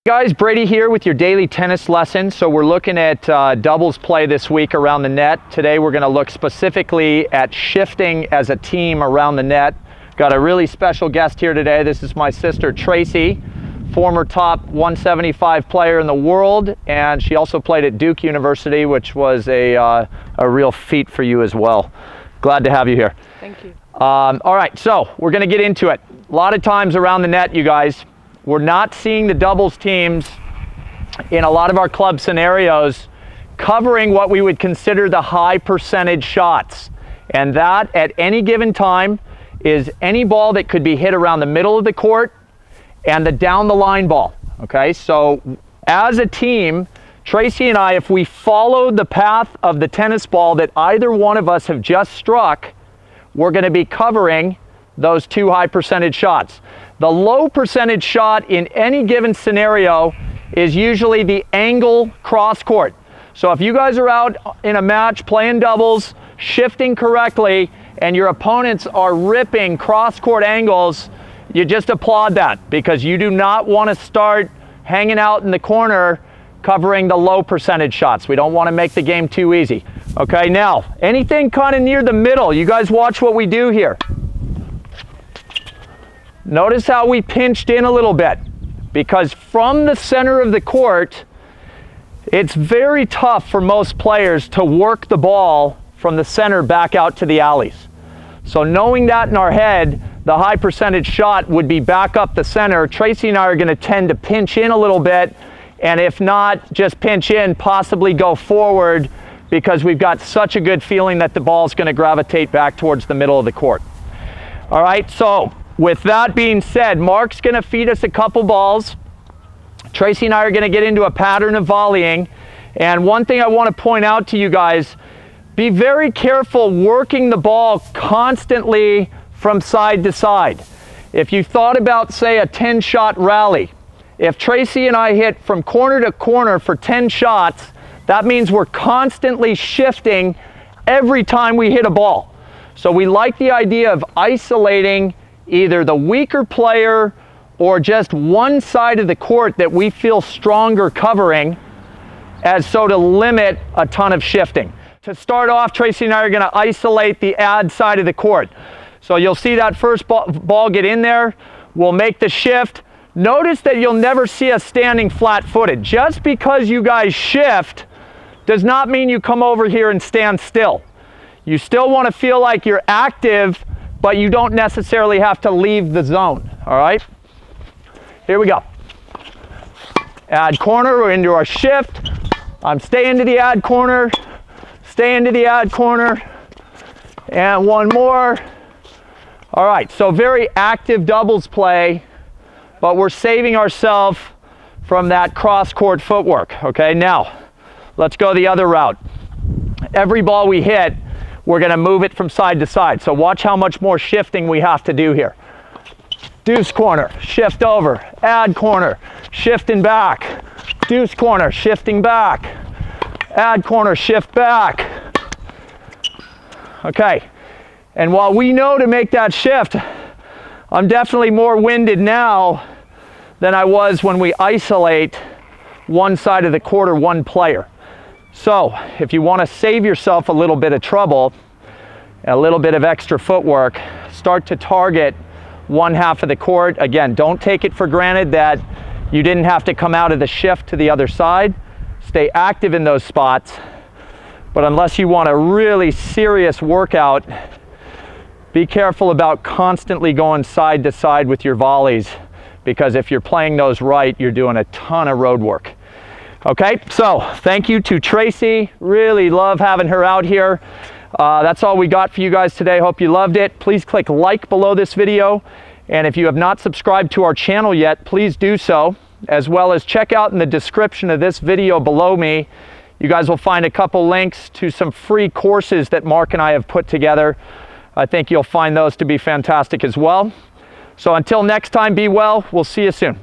Guys, Brady here with your daily tennis lesson. So we're looking at doubles play this week around the net. Today we're going to look specifically at shifting as a team around the net. Got a really special guest here today. This is my sister Tracy, former top 175 player in the world, and she also played at Duke University, which was a real feat for you as well. Glad to have you here. Thank you. All right, so we're going to get into it. A lot of times around the net, you guys, we're not seeing the doubles teams in a lot of our club scenarios covering what we would consider the high percentage shots. And that at any given time is any ball that could be hit around the middle of the court and the down the line ball. Okay, so as a team, Tracy and I, if we followed the path of the tennis ball that either one of us have just struck, we're going to be covering those two high percentage shots. The low percentage shot in any given scenario is usually the angle cross court. So if you guys are out in a match playing doubles, shifting correctly, and your opponents are ripping cross court angles, you just applaud that, because you do not want to start hanging out in the corner covering the low percentage shots. We don't want to make the game too easy. Okay, now anything kind of near the middle, you guys watch what we do here. Notice how we pinched in a little bit, because from the center of the court, it's very tough for most players to work the ball from the center back out to the alleys. So knowing that in our head, the high percentage shot would be back up the center. Tracy and I are going to tend to pinch in a little bit, and if not, just pinch in, possibly go forward, because we've got such a good feeling that the ball is going to gravitate back towards the middle of the court. All right, so with that being said, Mark's going to feed us a couple balls. Tracy and I are going to get into a pattern of volleying. And one thing I want to point out to you guys, be very careful working the ball constantly from side to side. If you thought about, say, a 10-shot rally, if Tracy and I hit from corner to corner for 10 shots, that means we're constantly shifting every time we hit a ball. So we like the idea of isolating either the weaker player or just one side of the court that we feel stronger covering, as so to limit a ton of shifting. To start off, Tracy and I are going to isolate the ad side of the court. So you'll see that first ball get in there. We'll make the shift. Notice that you'll never see us standing flat-footed. Just because you guys shift does not mean you come over here and stand still. You still want to feel like you're active, but you don't necessarily have to leave the zone. All right? Here we go. Ad corner, we're into our shift. I'm staying to the ad corner, staying to the ad corner, and one more. All right, so very active doubles play, but we're saving ourselves from that cross-court footwork. Okay, now let's go the other route. Every ball we hit, we're going to move it from side to side. So watch how much more shifting we have to do here. Deuce corner, shift over. Ad corner, shifting back. Deuce corner, shifting back. Ad corner, shift back. Okay, and while we know to make that shift, I'm definitely more winded now than I was when we isolate one side of the court or one player. So if you want to save yourself a little bit of trouble, a little bit of extra footwork, start to target one half of the court. Again, don't take it for granted that you didn't have to come out of the shift to the other side. Stay active in those spots. But unless you want a really serious workout, be careful about constantly going side to side with your volleys, because if you're playing those right, you're doing a ton of road work. Okay, so thank you to Tracy. Really love having her out here. That's all we got for you guys today. Hope you loved it. Please click like below this video. And if you have not subscribed to our channel yet, please do so, as well as check out in the description of this video below me. You guys will find a couple links to some free courses that Mark and I have put together. I think you'll find those to be fantastic as well. So until next time, be well. We'll see you soon.